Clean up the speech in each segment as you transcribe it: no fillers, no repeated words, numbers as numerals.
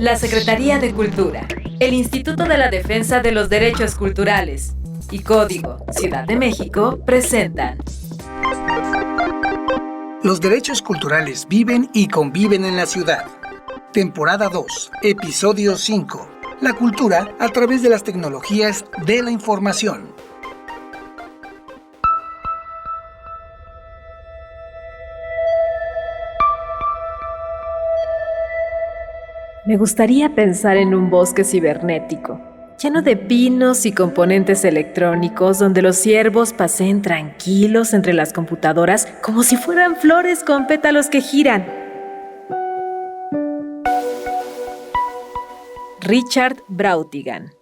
la Secretaría de Cultura, el Instituto de la Defensa de los Derechos Culturales y Código Ciudad de México presentan Los derechos culturales viven y conviven en la ciudad. Temporada 2, Episodio 5. La cultura a través de las tecnologías de la información. Me gustaría pensar en un bosque cibernético, lleno de pinos y componentes electrónicos, donde los ciervos paseen tranquilos entre las computadoras como si fueran flores con pétalos que giran. Richard Brautigan.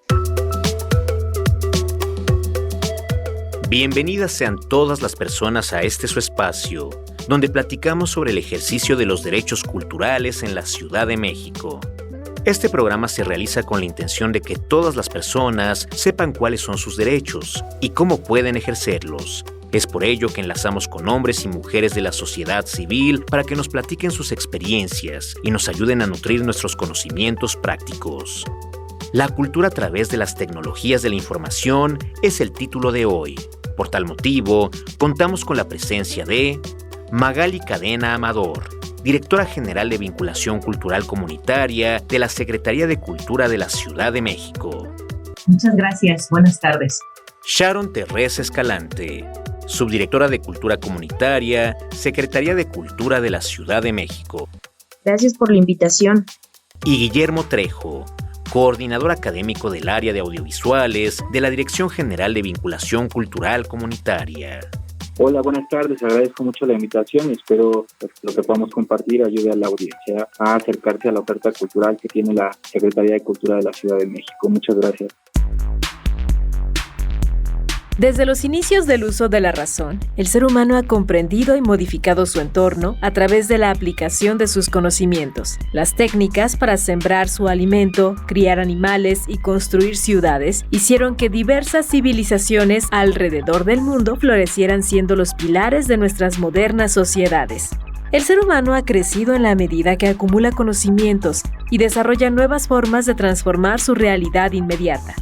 Bienvenidas sean todas las personas a este su espacio, donde platicamos sobre el ejercicio de los derechos culturales en la Ciudad de México. Este programa se realiza con la intención de que todas las personas sepan cuáles son sus derechos y cómo pueden ejercerlos. Es por ello que enlazamos con hombres y mujeres de la sociedad civil para que nos platiquen sus experiencias y nos ayuden a nutrir nuestros conocimientos prácticos. La cultura a través de las tecnologías de la información es el título de hoy. Por tal motivo, contamos con la presencia de Magali Cadena Amador, Directora General de Vinculación Cultural Comunitaria de la Secretaría de Cultura de la Ciudad de México. Muchas gracias. Buenas tardes. Sharon Terrés Escalante, Subdirectora de Cultura Comunitaria, Secretaría de Cultura de la Ciudad de México. Gracias por la invitación. Y Guillermo Trejo, Coordinador Académico del Área de Audiovisuales de la Dirección General de Vinculación Cultural Comunitaria. Hola, buenas tardes. Agradezco mucho la invitación y espero que lo que podamos compartir ayude a la audiencia a acercarse a la oferta cultural que tiene la Secretaría de Cultura de la Ciudad de México. Muchas gracias. Desde los inicios del uso de la razón, el ser humano ha comprendido y modificado su entorno a través de la aplicación de sus conocimientos. Las técnicas para sembrar su alimento, criar animales y construir ciudades hicieron que diversas civilizaciones alrededor del mundo florecieran siendo los pilares de nuestras modernas sociedades. El ser humano ha crecido en la medida que acumula conocimientos y desarrolla nuevas formas de transformar su realidad inmediata.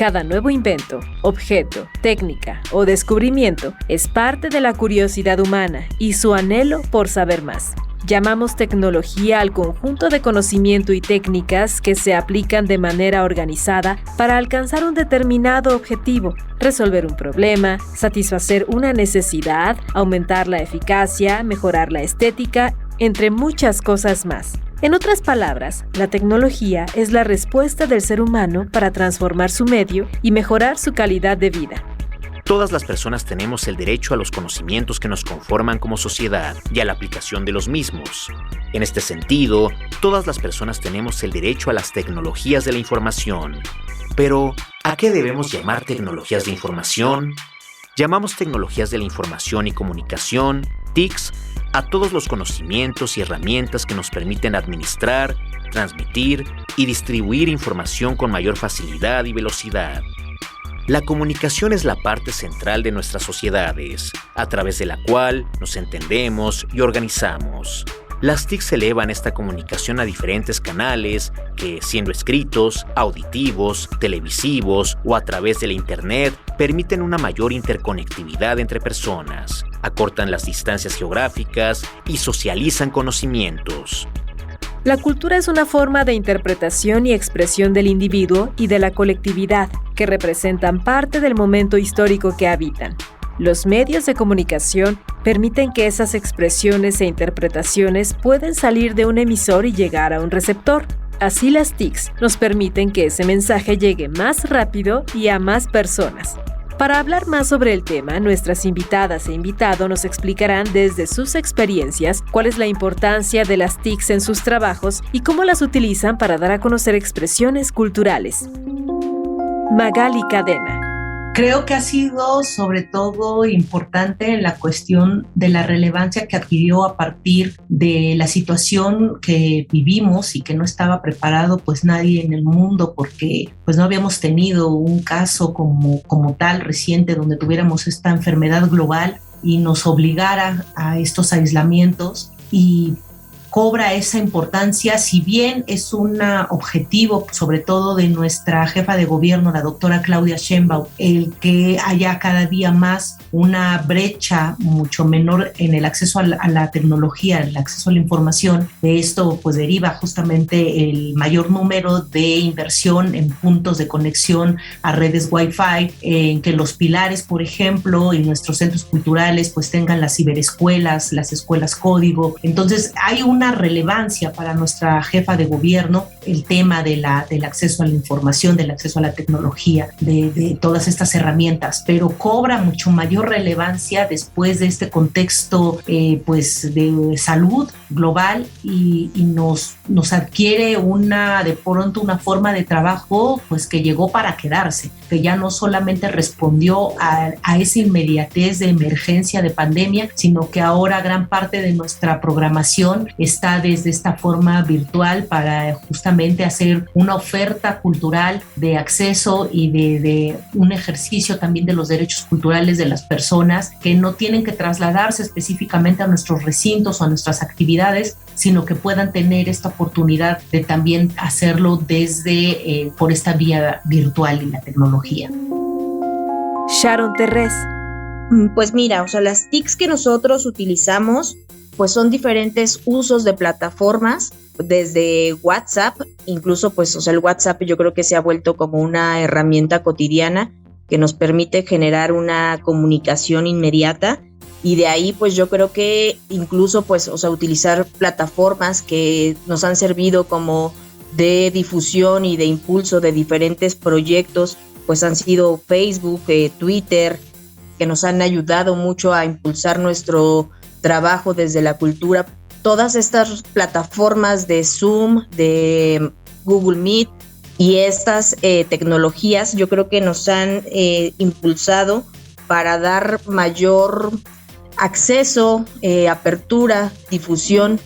Cada nuevo invento, objeto, técnica o descubrimiento es parte de la curiosidad humana y su anhelo por saber más. Llamamos tecnología al conjunto de conocimiento y técnicas que se aplican de manera organizada para alcanzar un determinado objetivo, resolver un problema, satisfacer una necesidad, aumentar la eficacia, mejorar la estética, entre muchas cosas más. En otras palabras, la tecnología es la respuesta del ser humano para transformar su medio y mejorar su calidad de vida. Todas las personas tenemos el derecho a los conocimientos que nos conforman como sociedad y a la aplicación de los mismos. En este sentido, todas las personas tenemos el derecho a las tecnologías de la información. Pero, ¿a qué debemos llamar tecnologías de información? Llamamos tecnologías de la información y comunicación, TICs, a todos los conocimientos y herramientas que nos permiten administrar, transmitir y distribuir información con mayor facilidad y velocidad. La comunicación es la parte central de nuestras sociedades, a través de la cual nos entendemos y organizamos. Las TICs elevan esta comunicación a diferentes canales que, siendo escritos, auditivos, televisivos o a través de la Internet, permiten una mayor interconectividad entre personas, acortan las distancias geográficas y socializan conocimientos. La cultura es una forma de interpretación y expresión del individuo y de la colectividad, que representan parte del momento histórico que habitan. Los medios de comunicación permiten que esas expresiones e interpretaciones pueden salir de un emisor y llegar a un receptor. Así las TICs nos permiten que ese mensaje llegue más rápido y a más personas. Para hablar más sobre el tema, nuestras invitadas e invitado nos explicarán desde sus experiencias cuál es la importancia de las TICs en sus trabajos y cómo las utilizan para dar a conocer expresiones culturales. Magali Cadena. Creo que ha sido sobre todo importante en la cuestión de la relevancia que adquirió a partir de la situación que vivimos y que no estaba preparado pues nadie en el mundo, porque pues no habíamos tenido un caso como tal reciente donde tuviéramos esta enfermedad global y nos obligara a estos aislamientos. Y cobra esa importancia, si bien es un objetivo sobre todo de nuestra jefa de gobierno, la doctora Claudia Sheinbaum, el que haya cada día más una brecha mucho menor en el acceso a la tecnología, el acceso a la información. De esto pues deriva justamente el mayor número de inversión en puntos de conexión a redes Wi-Fi, en que los pilares, por ejemplo, y nuestros centros culturales pues tengan las ciberescuelas, las escuelas código. Entonces hay una relevancia para nuestra jefa de gobierno el tema del acceso a la información, del acceso a la tecnología, de todas estas herramientas, pero cobra mucho mayor relevancia después de este contexto pues de salud global y nos adquiere de pronto una forma de trabajo pues que llegó para quedarse, que ya no solamente respondió a esa inmediatez de emergencia de pandemia, sino que ahora gran parte de nuestra programación está desde esta forma virtual para justamente hacer una oferta cultural de acceso y de un ejercicio también de los derechos culturales de las personas que no tienen que trasladarse específicamente a nuestros recintos o a nuestras actividades, sino que puedan tener esta oportunidad de también hacerlo desde por esta vía virtual y la tecnología. Sharon Terrés. Pues mira, o sea, las TICs que nosotros utilizamos pues son diferentes usos de plataformas, desde WhatsApp, incluso pues, o sea, el WhatsApp yo creo que se ha vuelto como una herramienta cotidiana que nos permite generar una comunicación inmediata, y de ahí pues yo creo que incluso pues, o sea, utilizar plataformas que nos han servido como de difusión y de impulso de diferentes proyectos, pues han sido Facebook, Twitter, que nos han ayudado mucho a impulsar nuestro trabajo desde la cultura. Todas estas plataformas de Zoom, de Google Meet y estas tecnologías yo creo que nos han impulsado para dar mayor acceso, apertura, difusión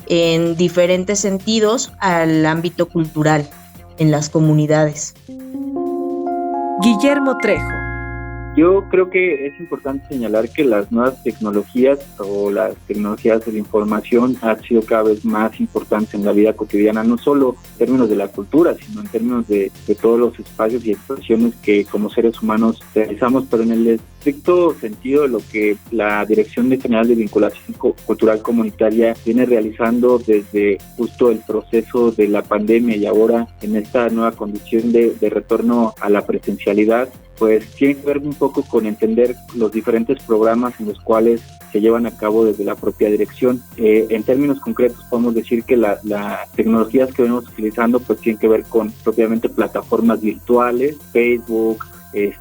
en diferentes sentidos al ámbito cultural en las comunidades. Guillermo Trejo. Yo creo que es importante señalar que las nuevas tecnologías o las tecnologías de la información han sido cada vez más importantes en la vida cotidiana, no solo en términos de la cultura, sino en términos de todos los espacios y expresiones que como seres humanos realizamos, pero en el estricto sentido de lo que la Dirección General de Vinculación Cultural Comunitaria viene realizando desde justo el proceso de la pandemia y ahora en esta nueva condición de retorno a la presencialidad, pues tiene que ver un poco con entender los diferentes programas en los cuales se llevan a cabo desde la propia dirección. En términos concretos podemos decir que las tecnologías que venimos utilizando pues tienen que ver con propiamente plataformas virtuales, Facebook,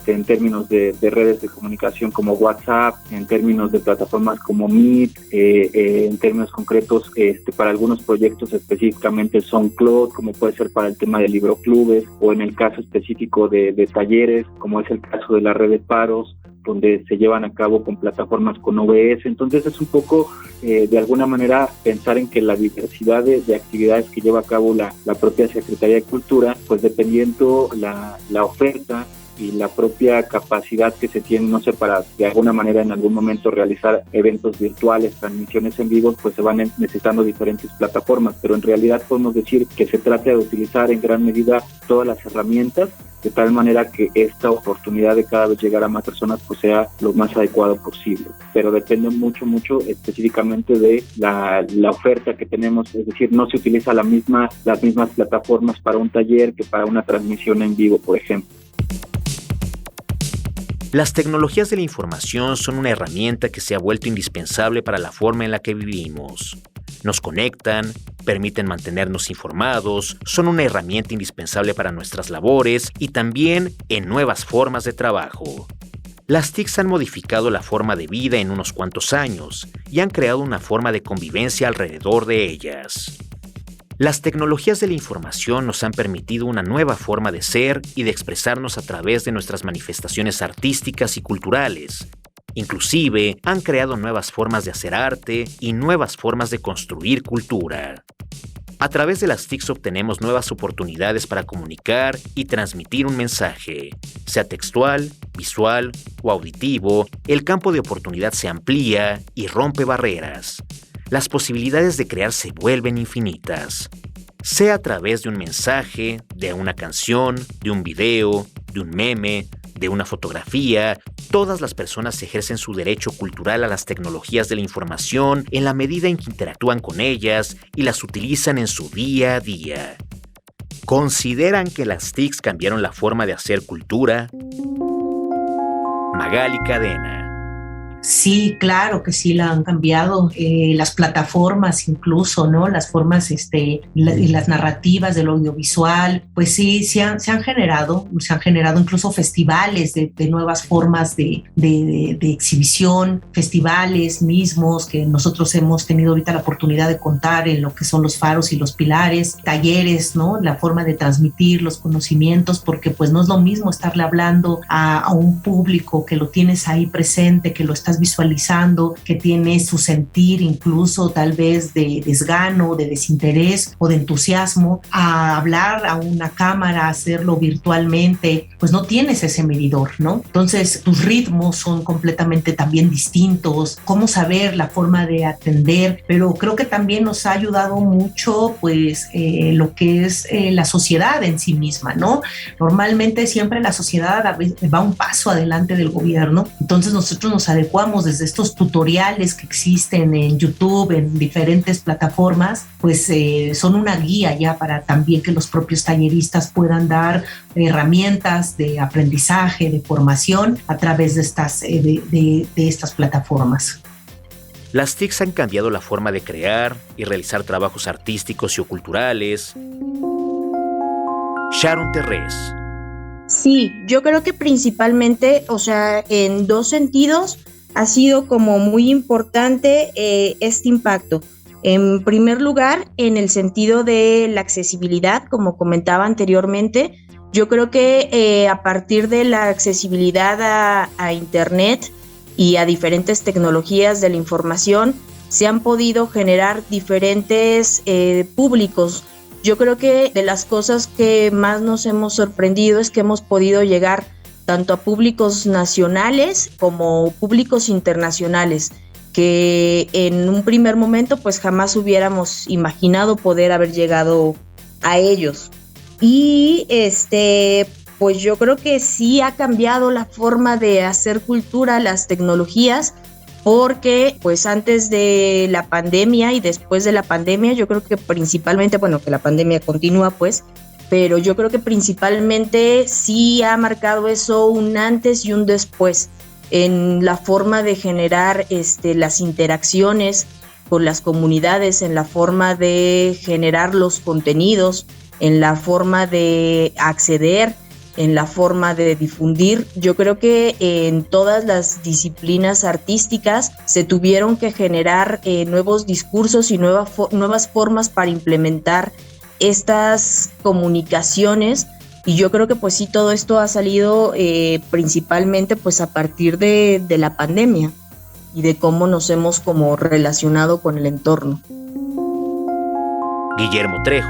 en términos de redes de comunicación como WhatsApp, en términos de plataformas como Meet, en términos concretos para algunos proyectos específicamente SoundCloud, como puede ser para el tema de libroclubes, o en el caso específico de talleres, como es el caso de la red de paros, donde se llevan a cabo con plataformas con OBS. Entonces es un poco, de alguna manera, pensar en que la diversidad de actividades que lleva a cabo la propia Secretaría de Cultura, pues dependiendo la oferta y la propia capacidad que se tiene, no sé, para de alguna manera en algún momento realizar eventos virtuales, transmisiones en vivo, pues se van necesitando diferentes plataformas, pero en realidad podemos decir que se trata de utilizar en gran medida todas las herramientas de tal manera que esta oportunidad de cada vez llegar a más personas pues sea lo más adecuado posible, pero depende mucho específicamente de la oferta que tenemos, es decir, no se utiliza las mismas plataformas para un taller que para una transmisión en vivo, por ejemplo. Las tecnologías de la información son una herramienta que se ha vuelto indispensable para la forma en la que vivimos. Nos conectan, permiten mantenernos informados, son una herramienta indispensable para nuestras labores y también en nuevas formas de trabajo. Las TICs han modificado la forma de vida en unos cuantos años y han creado una forma de convivencia alrededor de ellas. Las tecnologías de la información nos han permitido una nueva forma de ser y de expresarnos a través de nuestras manifestaciones artísticas y culturales. Inclusive, han creado nuevas formas de hacer arte y nuevas formas de construir cultura. A través de las TICs obtenemos nuevas oportunidades para comunicar y transmitir un mensaje. Sea textual, visual o auditivo, el campo de oportunidad se amplía y rompe barreras. las posibilidades de crear se vuelven infinitas. Sea a través de un mensaje, de una canción, de un video, de un meme, de una fotografía, todas las personas ejercen su derecho cultural a las tecnologías de la información en la medida en que interactúan con ellas y las utilizan en su día a día. ¿Consideran que las TICs cambiaron la forma de hacer cultura? Magali Cadena. Sí, claro que sí la han cambiado, las plataformas incluso, ¿no? Las formas y las narrativas del audiovisual, pues sí, se han generado incluso festivales de nuevas formas de exhibición, festivales mismos que nosotros hemos tenido ahorita la oportunidad de contar en lo que son los faros y los pilares, talleres, ¿no? La forma de transmitir los conocimientos, porque pues no es lo mismo estarle hablando a un público que lo tienes ahí presente, que lo estás visualizando, que tiene su sentir incluso tal vez de desgano, de desinterés o de entusiasmo, a hablar a una cámara, hacerlo virtualmente, pues no tienes ese medidor, ¿no? Entonces tus ritmos son completamente también distintos, cómo saber la forma de atender, pero creo que también nos ha ayudado mucho pues lo que es la sociedad en sí misma, ¿no? Normalmente siempre la sociedad va un paso adelante del gobierno, entonces nosotros nos adecuamos desde estos tutoriales que existen en YouTube, en diferentes plataformas, pues son una guía ya para también que los propios talleristas puedan dar herramientas de aprendizaje, de formación a través de estas plataformas. Las TICs han cambiado la forma de crear y realizar trabajos artísticos y o culturales. Sharon Terrés. Sí, yo creo que principalmente, o sea, en dos sentidos ha sido como muy importante este impacto. En primer lugar, en el sentido de la accesibilidad, como comentaba anteriormente, yo creo que a partir de la accesibilidad a Internet y a diferentes tecnologías de la información, se han podido generar diferentes públicos. Yo creo que de las cosas que más nos hemos sorprendido es que hemos podido llegar tanto a públicos nacionales como públicos internacionales, que en un primer momento pues jamás hubiéramos imaginado poder haber llegado a ellos. Y pues yo creo que sí ha cambiado la forma de hacer cultura, las tecnologías, porque pues antes de la pandemia y después de la pandemia, yo creo que principalmente, bueno, que la pandemia continúa pues, pero yo creo que principalmente sí ha marcado eso un antes y un después en la forma de generar las interacciones con las comunidades, en la forma de generar los contenidos, en la forma de acceder, en la forma de difundir. Yo creo que en todas las disciplinas artísticas se tuvieron que generar nuevos discursos y nuevas formas para implementar estas comunicaciones, y yo creo que pues sí, todo esto ha salido principalmente pues a partir de la pandemia y de cómo nos hemos como relacionado con el entorno. Guillermo Trejo.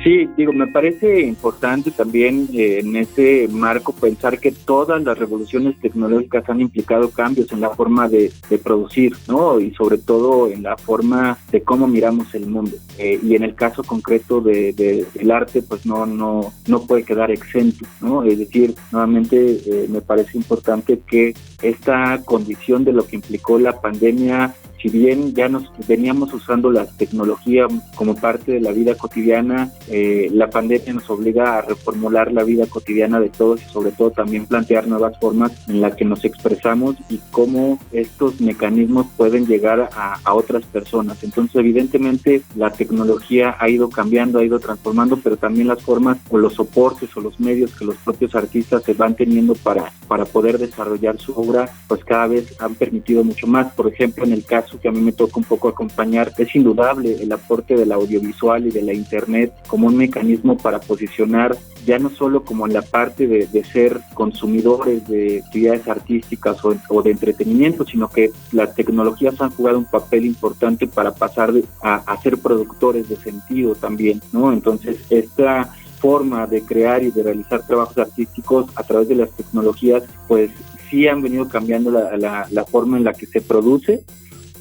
Sí, me parece importante también en ese marco pensar que todas las revoluciones tecnológicas han implicado cambios en la forma de producir, ¿no? Y sobre todo en la forma de cómo miramos el mundo. Y en el caso concreto del arte, pues no puede quedar exento, ¿no? Es decir, nuevamente me parece importante que esta condición de lo que implicó la pandemia, si bien ya nos veníamos usando la tecnología como parte de la vida cotidiana, la pandemia nos obliga a reformular la vida cotidiana de todos y sobre todo también plantear nuevas formas en las que nos expresamos y cómo estos mecanismos pueden llegar a otras personas. Entonces, evidentemente, la tecnología ha ido cambiando, ha ido transformando, pero también las formas o los soportes o los medios que los propios artistas se van teniendo para poder desarrollar su obra, pues cada vez han permitido mucho más. Por ejemplo, en el caso que a mí me toca un poco acompañar, es indudable el aporte del audiovisual y de la internet como un mecanismo para posicionar ya no solo como en la parte de ser consumidores de actividades artísticas o de entretenimiento, sino que las tecnologías han jugado un papel importante para pasar a ser productores de sentido también, ¿no? Entonces, esta forma de crear y de realizar trabajos artísticos a través de las tecnologías, pues sí han venido cambiando la forma en la que se produce,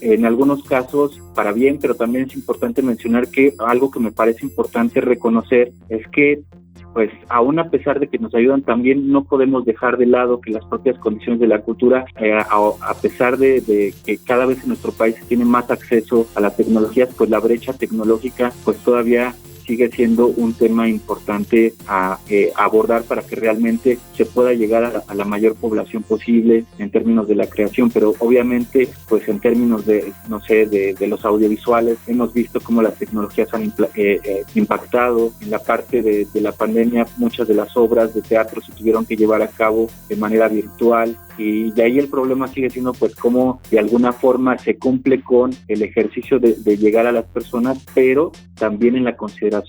en algunos casos para bien, pero también es importante mencionar que algo que me parece importante reconocer es que pues aún a pesar de que nos ayudan, también no podemos dejar de lado que las propias condiciones de la cultura, a pesar de que cada vez en nuestro país se tiene más acceso a las tecnologías, pues la brecha tecnológica pues todavía sigue siendo un tema importante a abordar para que realmente se pueda llegar a la mayor población posible en términos de la creación, pero obviamente pues en términos de, no sé, de los audiovisuales, hemos visto cómo las tecnologías han impactado. En la parte de la pandemia, muchas de las obras de teatro se tuvieron que llevar a cabo de manera virtual, y de ahí el problema sigue siendo pues cómo de alguna forma se cumple con el ejercicio de llegar a las personas, pero también en la consideración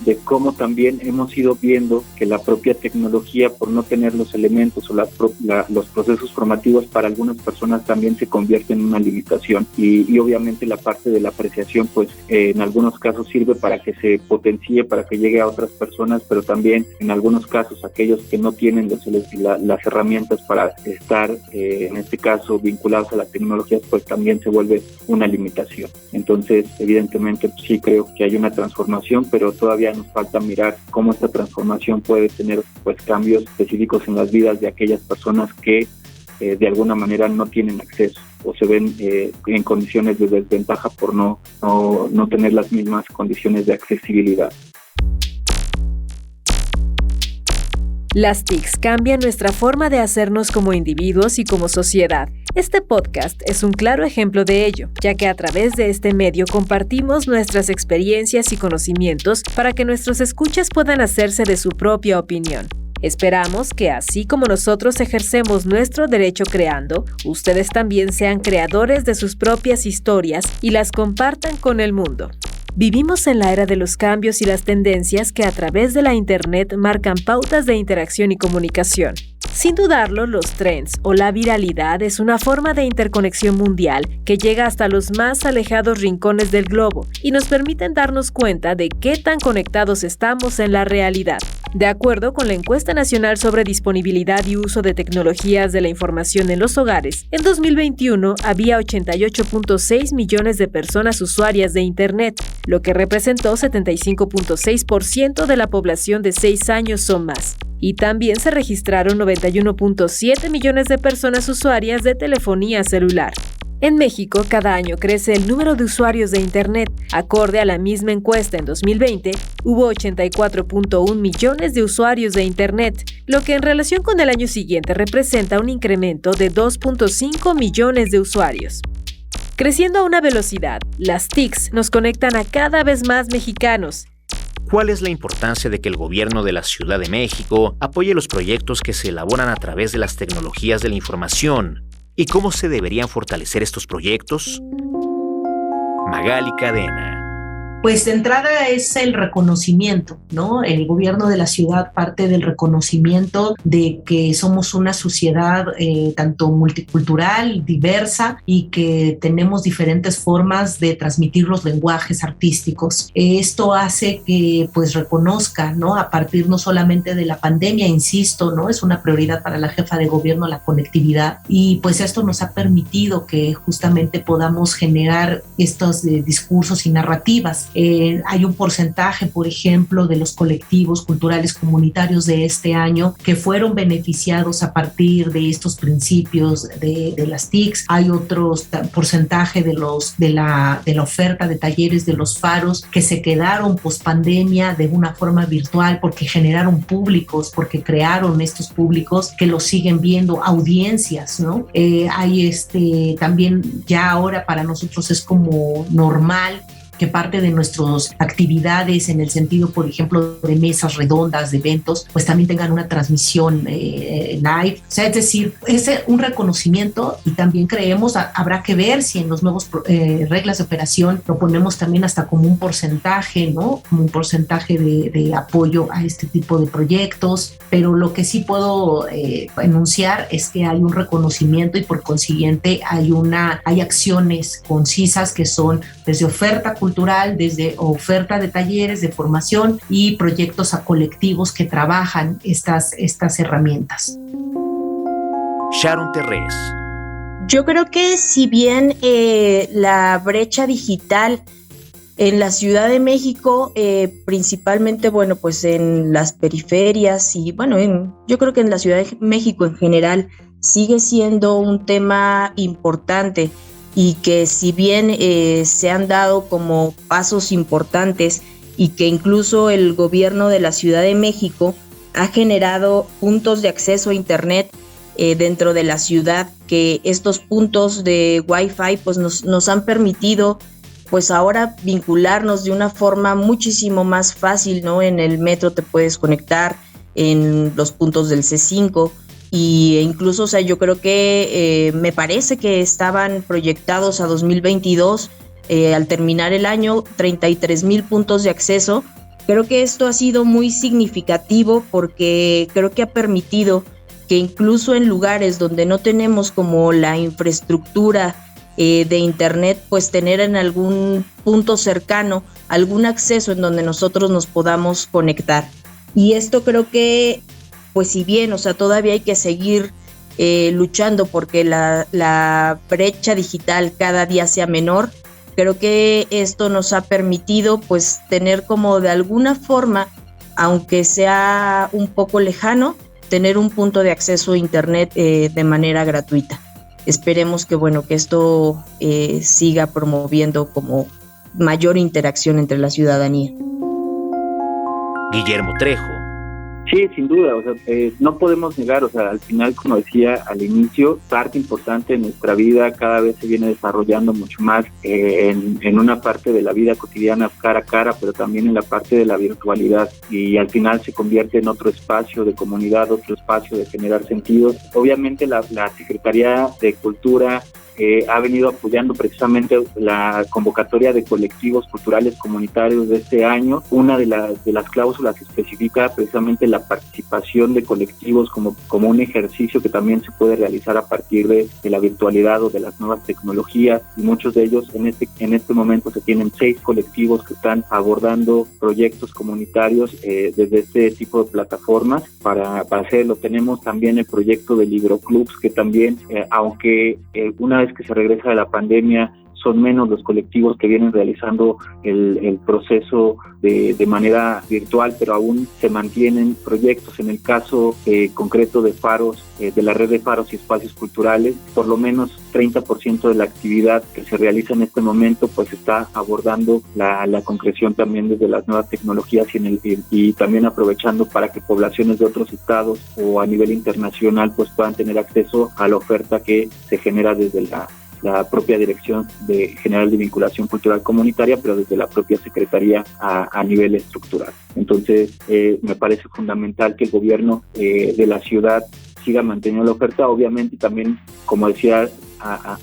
de cómo también hemos ido viendo que la propia tecnología, por no tener los elementos o los procesos formativos, para algunas personas también se convierte en una limitación, y obviamente la parte de la apreciación pues en algunos casos sirve para que se potencie, para que llegue a otras personas, pero también en algunos casos aquellos que no tienen las herramientas para estar en este caso vinculados a las tecnologías, pues también se vuelve una limitación. Entonces evidentemente pues, sí creo que hay una transformación, pero todavía nos falta mirar cómo esta transformación puede tener pues cambios específicos en las vidas de aquellas personas que de alguna manera no tienen acceso o se ven en condiciones de desventaja por no tener las mismas condiciones de accesibilidad. Las TICs cambian nuestra forma de hacernos como individuos y como sociedad. Este podcast es un claro ejemplo de ello, ya que a través de este medio compartimos nuestras experiencias y conocimientos para que nuestros escuchas puedan hacerse de su propia opinión. Esperamos que así como nosotros ejercemos nuestro derecho creando, ustedes también sean creadores de sus propias historias y las compartan con el mundo. Vivimos en la era de los cambios y las tendencias que a través de la Internet marcan pautas de interacción y comunicación. Sin dudarlo, los trends o la viralidad es una forma de interconexión mundial que llega hasta los más alejados rincones del globo y nos permiten darnos cuenta de qué tan conectados estamos en la realidad. De acuerdo con la Encuesta Nacional sobre Disponibilidad y Uso de Tecnologías de la Información en los Hogares, en 2021 había 88.6 millones de personas usuarias de Internet, lo que representó 75.6% de la población de 6 años o más. Y también se registraron 91.7 millones de personas usuarias de telefonía celular. En México, cada año crece el número de usuarios de Internet. Acorde a la misma encuesta en 2020, hubo 84.1 millones de usuarios de Internet, lo que en relación con el año siguiente representa un incremento de 2.5 millones de usuarios. Creciendo a una velocidad, las TICs nos conectan a cada vez más mexicanos. ¿Cuál es la importancia de que el gobierno de la Ciudad de México apoye los proyectos que se elaboran a través de las tecnologías de la información? ¿Y cómo se deberían fortalecer estos proyectos? Magali Cadena. Pues de entrada es el reconocimiento, ¿no? El gobierno de la ciudad parte del reconocimiento de que somos una sociedad tanto multicultural, diversa, y que tenemos diferentes formas de transmitir los lenguajes artísticos. Esto hace que pues reconozca, ¿no? A partir no solamente de la pandemia, insisto, ¿no? Es una prioridad para la jefa de gobierno la conectividad, y pues esto nos ha permitido que justamente podamos generar estos discursos y narrativas. Hay un porcentaje, por ejemplo, de los colectivos culturales comunitarios de este año que fueron beneficiados a partir de estos principios de las TICs. Hay otro porcentaje de la oferta de talleres de los faros que se quedaron pospandemia de una forma virtual porque generaron públicos, porque crearon estos públicos que los siguen viendo, audiencias, ¿no? Hay también ya ahora para nosotros es como normal que parte de nuestras actividades en el sentido, por ejemplo, de mesas redondas, de eventos, pues también tengan una transmisión live. O sea, es decir, es un reconocimiento, y también creemos, habrá que ver si en los nuevos reglas de operación lo ponemos también hasta como un porcentaje, ¿no? Como un porcentaje de apoyo a este tipo de proyectos. Pero lo que sí puedo enunciar es que hay un reconocimiento y por consiguiente hay acciones concisas que son desde oferta cultural, desde oferta de talleres, de formación y proyectos a colectivos que trabajan estas herramientas. Sharon Terrés. Yo creo que si bien la brecha digital en la Ciudad de México, principalmente, bueno, pues en las periferias y bueno, yo creo que en la Ciudad de México en general sigue siendo un tema importante y que si bien se han dado como pasos importantes y que incluso el gobierno de la Ciudad de México ha generado puntos de acceso a Internet dentro de la ciudad, que estos puntos de Wi-Fi pues nos han permitido pues ahora vincularnos de una forma muchísimo más fácil, ¿no? En el metro te puedes conectar, en los puntos del C5 e incluso, o sea, yo creo que me parece que estaban proyectados a 2022, al terminar el año, 33,000 puntos de acceso. Creo que esto ha sido muy significativo porque creo que ha permitido que incluso en lugares donde no tenemos como la infraestructura de Internet, pues tener en algún punto cercano algún acceso en donde nosotros nos podamos conectar. Y esto creo que, pues si bien, o sea, todavía hay que seguir luchando porque la brecha digital cada día sea menor, creo que esto nos ha permitido pues tener como de alguna forma, aunque sea un poco lejano, tener un punto de acceso a Internet de manera gratuita. Esperemos que, bueno, que esto siga promoviendo como mayor interacción entre la ciudadanía. Guillermo Trejo. Sí, sin duda, o sea, no podemos negar, o sea, al final, como decía al inicio, parte importante de nuestra vida cada vez se viene desarrollando mucho más en una parte de la vida cotidiana cara a cara, pero también en la parte de la virtualidad, y al final se convierte en otro espacio de comunidad, otro espacio de generar sentidos. Obviamente la Secretaría de Cultura ha venido apoyando precisamente la convocatoria de colectivos culturales comunitarios de este año. Una de las cláusulas especifica precisamente la participación de colectivos como un ejercicio que también se puede realizar a partir de la virtualidad o de las nuevas tecnologías, y muchos de ellos en este momento se tienen 6 colectivos que están abordando proyectos comunitarios desde este tipo de plataformas para hacerlo. Tenemos también el proyecto de Libroclubs, que también, aunque una vez que se regresa de la pandemia, son menos los colectivos que vienen realizando el proceso de manera virtual, pero aún se mantienen proyectos. En el caso concreto de Faros, de la red de Faros y Espacios Culturales, por lo menos 30% de la actividad que se realiza en este momento pues está abordando la concreción también desde las nuevas tecnologías y también aprovechando para que poblaciones de otros estados o a nivel internacional pues puedan tener acceso a la oferta que se genera desde la propia Dirección General de Vinculación Cultural Comunitaria, pero desde la propia Secretaría a nivel estructural. Entonces, me parece fundamental que el gobierno de la ciudad siga manteniendo la oferta. Obviamente también, como decía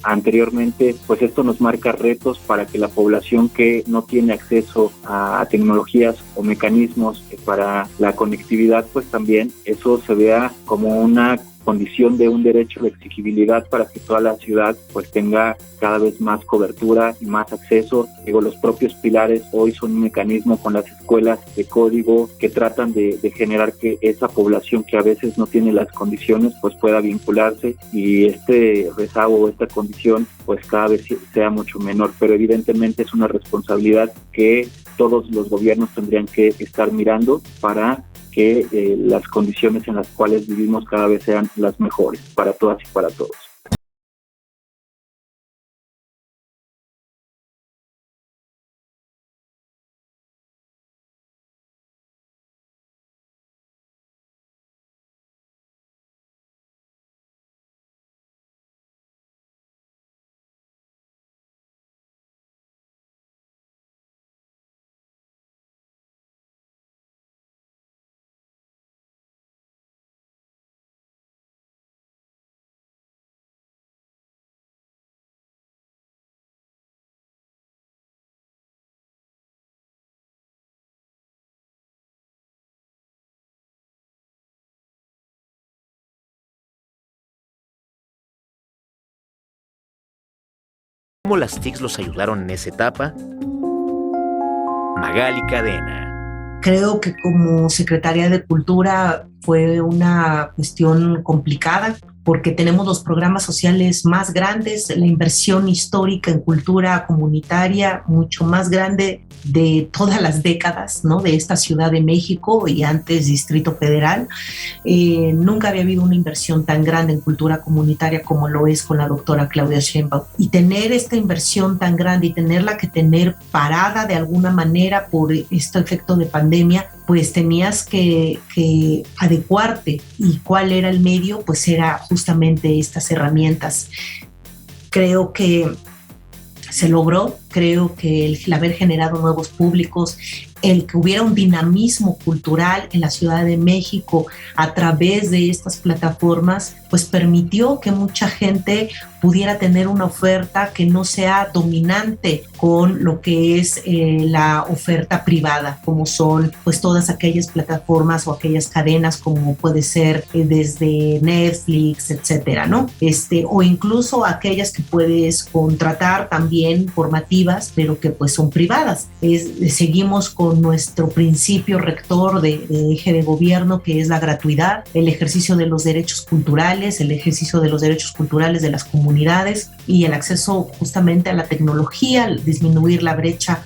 anteriormente, pues esto nos marca retos para que la población que no tiene acceso a tecnologías o mecanismos para la conectividad, pues también eso se vea como una condición de un derecho de exigibilidad para que toda la ciudad pues tenga cada vez más cobertura y más acceso. Digo, los propios pilares hoy son un mecanismo con las escuelas de código que tratan de generar que esa población que a veces no tiene las condiciones pues pueda vincularse, y este rezago o esta condición pues cada vez sea mucho menor, pero evidentemente es una responsabilidad que todos los gobiernos tendrían que estar mirando para que las condiciones en las cuales vivimos cada vez sean las mejores para todas y para todos. ¿Cómo las TICs los ayudaron en esa etapa? Magali Cadena. Creo que como Secretaría de Cultura fue una cuestión complicada. porque tenemos los programas sociales más grandes, la inversión histórica en cultura comunitaria mucho más grande de todas las décadas, ¿no? De esta Ciudad de México y antes Distrito Federal. Nunca había habido una inversión tan grande en cultura comunitaria como lo es con la doctora Claudia Sheinbaum. Y tener esta inversión tan grande y tenerla que tener parada de alguna manera por este efecto de pandemia, pues tenías que adecuarte. ¿Y cuál era el medio? Pues era justamente estas herramientas. Creo que se logró, creo que el haber generado nuevos públicos, el que hubiera un dinamismo cultural en la Ciudad de México a través de estas plataformas, pues permitió que mucha gente pudiera tener una oferta que no sea dominante con lo que es la oferta privada, como son pues todas aquellas plataformas o aquellas cadenas como puede ser desde Netflix, etcétera, ¿no? O incluso aquellas que puedes contratar también formativas, pero que pues son privadas. Seguimos con nuestro principio rector de eje de gobierno, que es la gratuidad, el ejercicio de los derechos culturales, el ejercicio de los derechos culturales de las comunidades y el acceso justamente a la tecnología, disminuir la brecha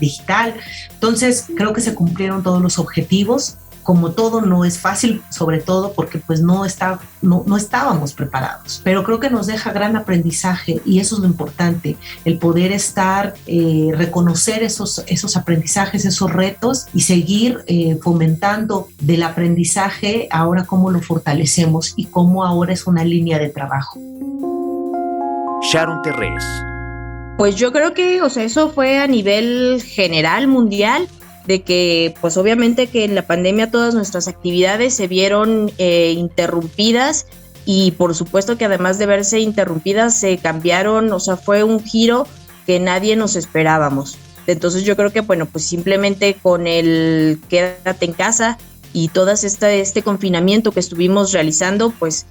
digital. Entonces, creo que se cumplieron todos los objetivos. Como todo, no es fácil, sobre todo porque pues no estábamos preparados, pero creo que nos deja gran aprendizaje y eso es lo importante, el poder reconocer esos aprendizajes, esos retos y seguir fomentando del aprendizaje ahora cómo lo fortalecemos y cómo ahora es una línea de trabajo. Sharon Terrés. Pues yo creo que, eso fue a nivel general, mundial, de que pues obviamente que en la pandemia todas nuestras actividades se vieron interrumpidas y por supuesto que además de verse interrumpidas se cambiaron, fue un giro que nadie nos esperábamos. Entonces yo creo que pues simplemente con el quédate en casa y todo este confinamiento que estuvimos realizando, pues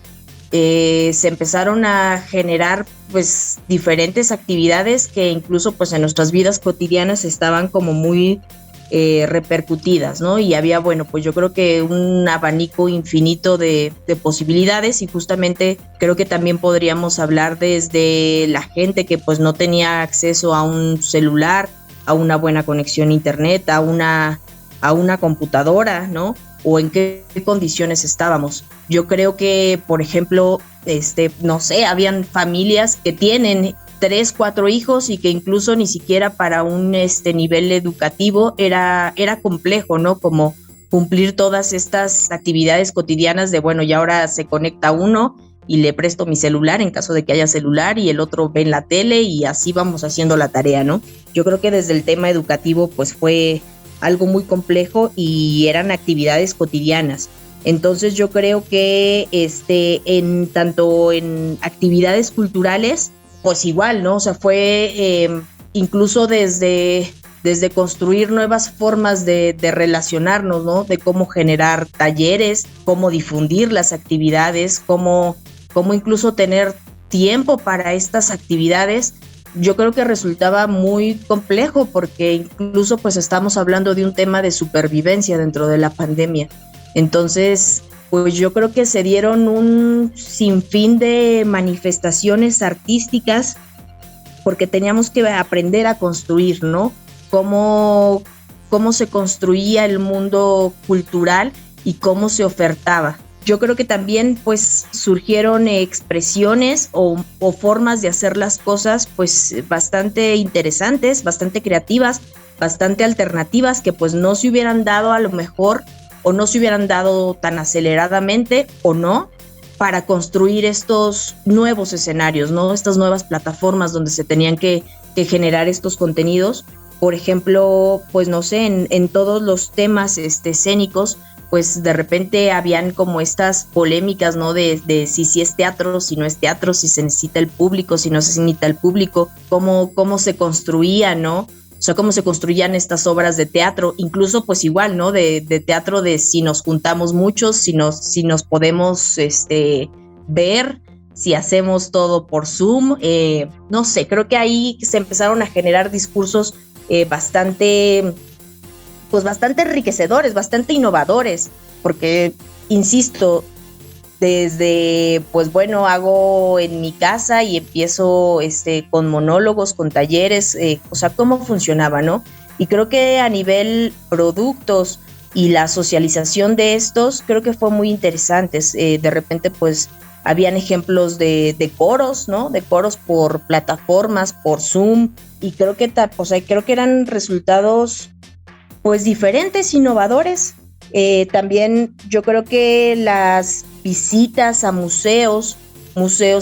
se empezaron a generar pues diferentes actividades que incluso pues en nuestras vidas cotidianas estaban como muy repercutidas, ¿no? Y había, pues yo creo que un abanico infinito de posibilidades y justamente creo que también podríamos hablar desde la gente que pues no tenía acceso a un celular, a una buena conexión a internet, a una computadora, ¿no? O en qué condiciones estábamos. Yo creo que, por ejemplo, habían familias que tienen 3, 4 hijos y que incluso ni siquiera para un nivel educativo era complejo, ¿no? Como cumplir todas estas actividades cotidianas de, y ahora se conecta uno y le presto mi celular en caso de que haya celular y el otro ve en la tele y así vamos haciendo la tarea, ¿no? Yo creo que desde el tema educativo pues fue algo muy complejo y eran actividades cotidianas. Entonces yo creo que tanto en actividades culturales pues igual, ¿no? Fue incluso desde construir nuevas formas de relacionarnos, ¿no? De cómo generar talleres, cómo difundir las actividades, cómo incluso tener tiempo para estas actividades. Yo creo que resultaba muy complejo porque incluso pues estamos hablando de un tema de supervivencia dentro de la pandemia. Entonces, pues yo creo que se dieron un sinfín de manifestaciones artísticas porque teníamos que aprender a construir, ¿no? Cómo se construía el mundo cultural y cómo se ofertaba. Yo creo que también pues surgieron expresiones o formas de hacer las cosas pues bastante interesantes, bastante creativas, bastante alternativas que pues no se hubieran dado a lo mejor o no se hubieran dado tan aceleradamente o no para construir estos nuevos escenarios, ¿no? Estas nuevas plataformas donde se tenían que generar estos contenidos. Por ejemplo, pues no sé, en todos los temas escénicos, pues de repente habían como estas polémicas, ¿no? De si es teatro, si no es teatro, si se necesita el público, si no se necesita el público, cómo se construía, ¿no? O sea, cómo se construían estas obras de teatro, incluso pues igual, ¿no? De teatro de si nos juntamos muchos, si nos podemos ver, si hacemos todo por Zoom, no sé, creo que ahí se empezaron a generar discursos bastante enriquecedores, bastante innovadores, porque, insisto, desde, pues bueno, hago en mi casa y empiezo con monólogos, con talleres, o sea, cómo funcionaba, ¿no? Y creo que a nivel productos y la socialización de estos, creo que fue muy interesante. De repente, pues, habían ejemplos de coros, ¿no? De coros por plataformas, por Zoom, y creo que, creo que eran resultados, pues, diferentes, innovadores. También yo creo que las visitas a museos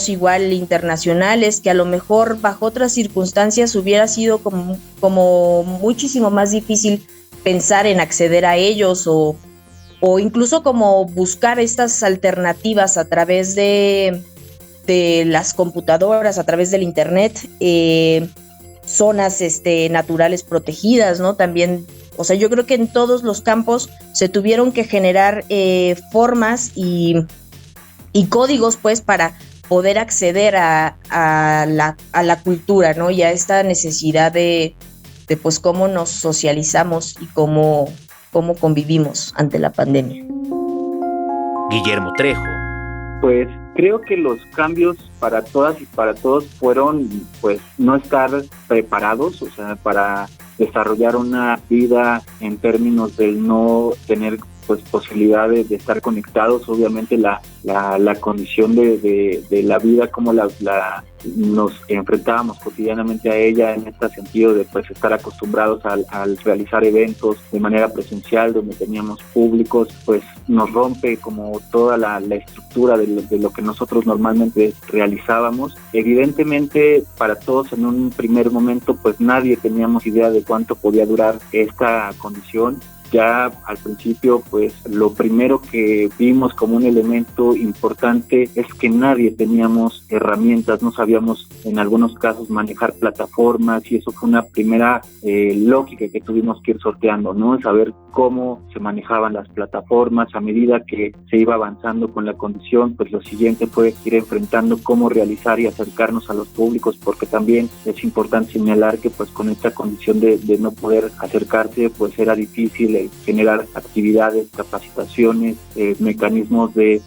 igual internacionales, que a lo mejor bajo otras circunstancias hubiera sido como muchísimo más difícil pensar en acceder a ellos o incluso como buscar estas alternativas a través de las computadoras, a través del internet, zonas naturales protegidas, ¿no? También, o sea, yo creo que en todos los campos se tuvieron que generar formas y códigos, pues, para poder acceder a la cultura, ¿no? Y a esta necesidad de pues cómo nos socializamos y cómo convivimos ante la pandemia. Guillermo Trejo. Pues creo que los cambios para todas y para todos fueron, pues, no estar preparados, o sea, para desarrollar una vida en términos del no tener, pues, posibilidades de estar conectados. Obviamente la condición de la vida, como nos enfrentábamos cotidianamente a ella, en este sentido de, pues, estar acostumbrados al realizar eventos de manera presencial donde teníamos públicos, pues nos rompe como toda la estructura de lo que nosotros normalmente realizábamos. Evidentemente para todos en un primer momento, pues nadie teníamos idea de cuánto podía durar esta condición. Ya al principio, pues lo primero que vimos como un elemento importante es que nadie teníamos herramientas, no sabíamos en algunos casos manejar plataformas, y eso fue una primera lógica que tuvimos que ir sorteando, ¿no? Saber cómo se manejaban las plataformas. A medida que se iba avanzando con la condición, pues lo siguiente fue ir enfrentando cómo realizar y acercarnos a los públicos, porque también es importante señalar que, pues, con esta condición de no poder acercarse, pues era difícil generar actividades, capacitaciones, mecanismos de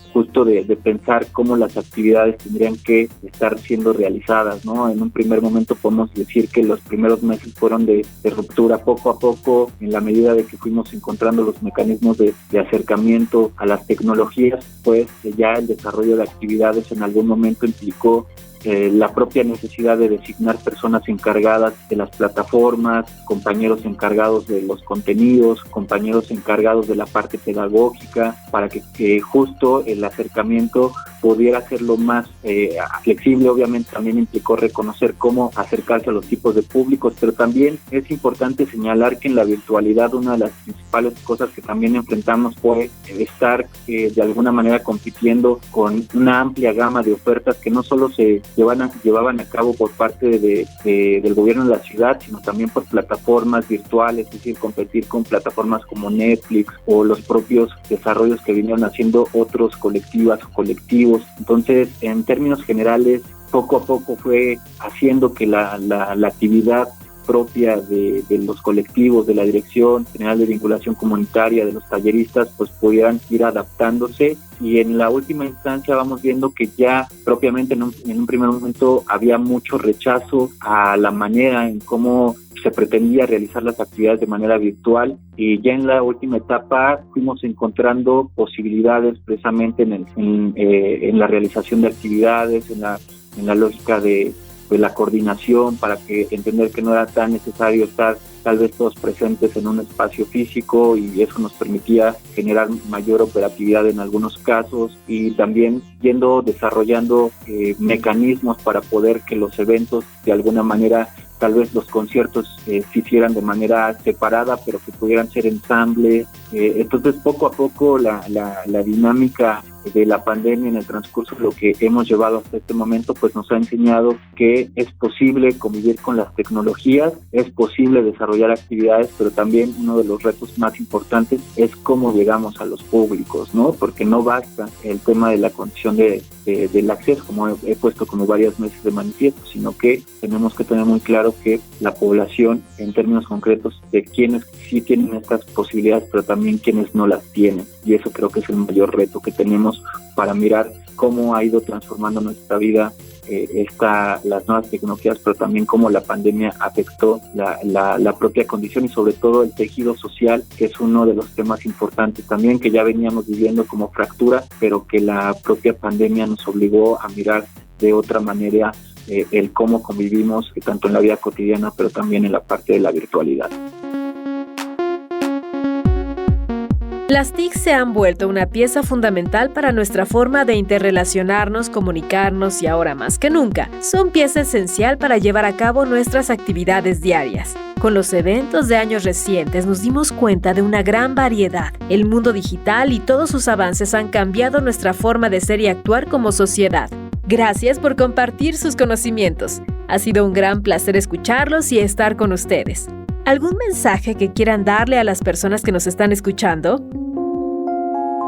pensar cómo las actividades tendrían que estar siendo realizadas, ¿no? En un primer momento podemos decir que los primeros meses fueron de ruptura. Poco a poco, en la medida de que fuimos encontrando los mecanismos de acercamiento a las tecnologías, pues ya el desarrollo de actividades en algún momento implicó la propia necesidad de designar personas encargadas de las plataformas, compañeros encargados de los contenidos, compañeros encargados de la parte pedagógica, para que justo el acercamiento pudiera ser lo más flexible. Obviamente también implicó reconocer cómo acercarse a los tipos de públicos, pero también es importante señalar que en la virtualidad una de las principales cosas que también enfrentamos fue estar de alguna manera compitiendo con una amplia gama de ofertas que no solo se llevaban a cabo por parte del gobierno de la ciudad, sino también por plataformas virtuales, es decir, competir con plataformas como Netflix o los propios desarrollos que vinieron haciendo otros colectivas o colectivos. Entonces, en términos generales, poco a poco fue haciendo que la actividad propia de los colectivos, de la Dirección General de Vinculación Comunitaria, de los talleristas, pues pudieran ir adaptándose. Y en la última instancia vamos viendo que ya propiamente en un primer momento había mucho rechazo a la manera en cómo se pretendía realizar las actividades de manera virtual, y ya en la última etapa fuimos encontrando posibilidades precisamente en la realización de actividades, en la lógica de la coordinación, para que entender que no era tan necesario estar tal vez todos presentes en un espacio físico, y eso nos permitía generar mayor operatividad en algunos casos, y también desarrollando mecanismos para poder que los eventos de alguna manera, tal vez los conciertos se hicieran de manera separada, pero que pudieran ser ensamble. Entonces poco a poco la dinámica de la pandemia en el transcurso de lo que hemos llevado hasta este momento, pues nos ha enseñado que es posible convivir con las tecnologías, es posible desarrollar actividades, pero también uno de los retos más importantes es cómo llegamos a los públicos, ¿no? Porque no basta el tema de la condición del acceso, como he puesto como varias veces de manifiesto, sino que tenemos que tener muy claro que la población, en términos concretos, de quienes sí tienen estas posibilidades, pero también quienes no las tienen, y eso creo que es el mayor reto que tenemos para mirar cómo ha ido transformando nuestra vida las nuevas tecnologías, pero también cómo la pandemia afectó la propia condición y sobre todo el tejido social, que es uno de los temas importantes también, que ya veníamos viviendo como fractura, pero que la propia pandemia nos obligó a mirar de otra manera el cómo convivimos, tanto en la vida cotidiana, pero también en la parte de la virtualidad. Las TIC se han vuelto una pieza fundamental para nuestra forma de interrelacionarnos, comunicarnos y ahora más que nunca, son pieza esencial para llevar a cabo nuestras actividades diarias. Con los eventos de años recientes nos dimos cuenta de una gran variedad. El mundo digital y todos sus avances han cambiado nuestra forma de ser y actuar como sociedad. Gracias por compartir sus conocimientos. Ha sido un gran placer escucharlos y estar con ustedes. ¿Algún mensaje que quieran darle a las personas que nos están escuchando?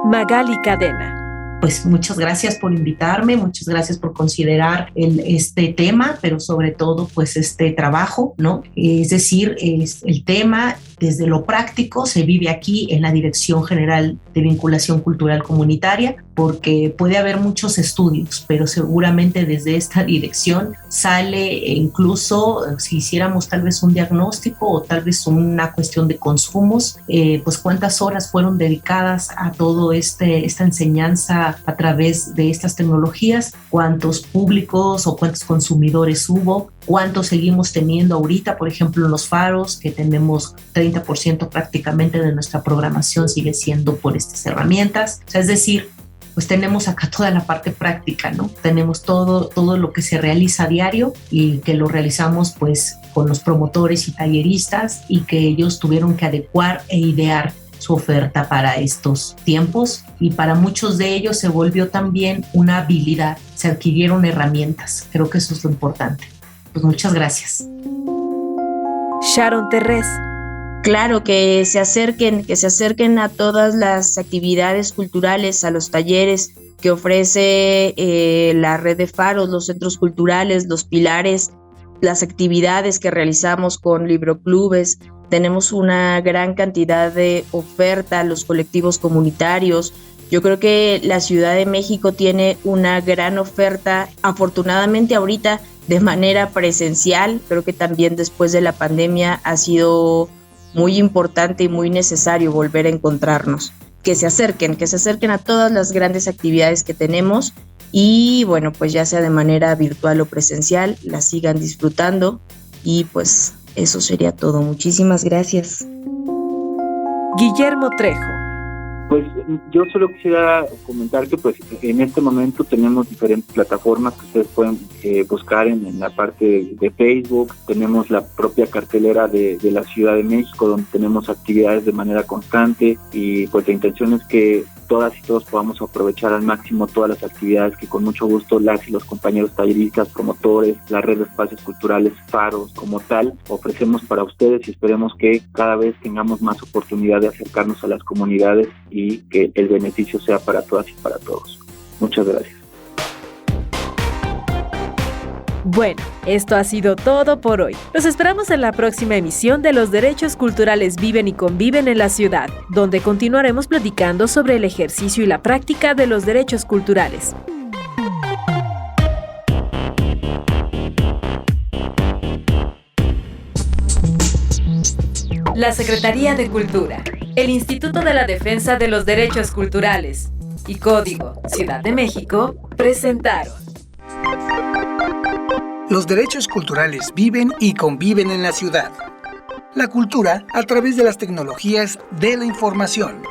Magali Cadena. Pues muchas gracias por invitarme, muchas gracias por considerar este tema, pero sobre todo pues este trabajo, ¿no? Es decir, el tema desde lo práctico se vive aquí en la Dirección General de Vinculación Cultural Comunitaria, porque puede haber muchos estudios, pero seguramente desde esta dirección sale incluso si hiciéramos tal vez un diagnóstico o tal vez una cuestión de consumos, pues cuántas horas fueron dedicadas a todo esta enseñanza a través de estas tecnologías, cuántos públicos o cuántos consumidores hubo, cuántos seguimos teniendo ahorita, por ejemplo, en los faros, que tenemos 30% prácticamente de nuestra programación sigue siendo por estas herramientas. O sea, es decir, pues tenemos acá toda la parte práctica, ¿no? Tenemos todo lo que se realiza a diario y que lo realizamos pues con los promotores y talleristas y que ellos tuvieron que adecuar e idear su oferta para estos tiempos y para muchos de ellos se volvió también una habilidad, se adquirieron herramientas, creo que eso es lo importante. Pues muchas gracias. Sharon Terrés. Claro, que se acerquen a todas las actividades culturales, a los talleres que ofrece la red de faros, los centros culturales, los pilares, las actividades que realizamos con libroclubes. Tenemos una gran cantidad de oferta, los colectivos comunitarios. Yo creo que la Ciudad de México tiene una gran oferta, afortunadamente ahorita de manera presencial. Creo que también después de la pandemia ha sido muy importante y muy necesario volver a encontrarnos. Que se acerquen a todas las grandes actividades que tenemos y bueno, pues ya sea de manera virtual o presencial, las sigan disfrutando y pues eso sería todo. Muchísimas gracias. Guillermo Trejo. Pues yo solo quisiera comentar que pues en este momento tenemos diferentes plataformas que ustedes pueden buscar en la parte de Facebook. Tenemos la propia cartelera de la Ciudad de México, donde tenemos actividades de manera constante y pues la intención es que todas y todos podamos aprovechar al máximo todas las actividades que con mucho gusto las y los compañeros talleristas, promotores, la red de espacios culturales, faros como tal, ofrecemos para ustedes y esperemos que cada vez tengamos más oportunidad de acercarnos a las comunidades y que el beneficio sea para todas y para todos. Muchas gracias. Bueno, esto ha sido todo por hoy. Los esperamos en la próxima emisión de Los Derechos Culturales Viven y Conviven en la Ciudad, donde continuaremos platicando sobre el ejercicio y la práctica de los derechos culturales. La Secretaría de Cultura, el Instituto de la Defensa de los Derechos Culturales y Código Ciudad de México presentaron Los derechos culturales viven y conviven en la ciudad. La cultura a través de las tecnologías de la información.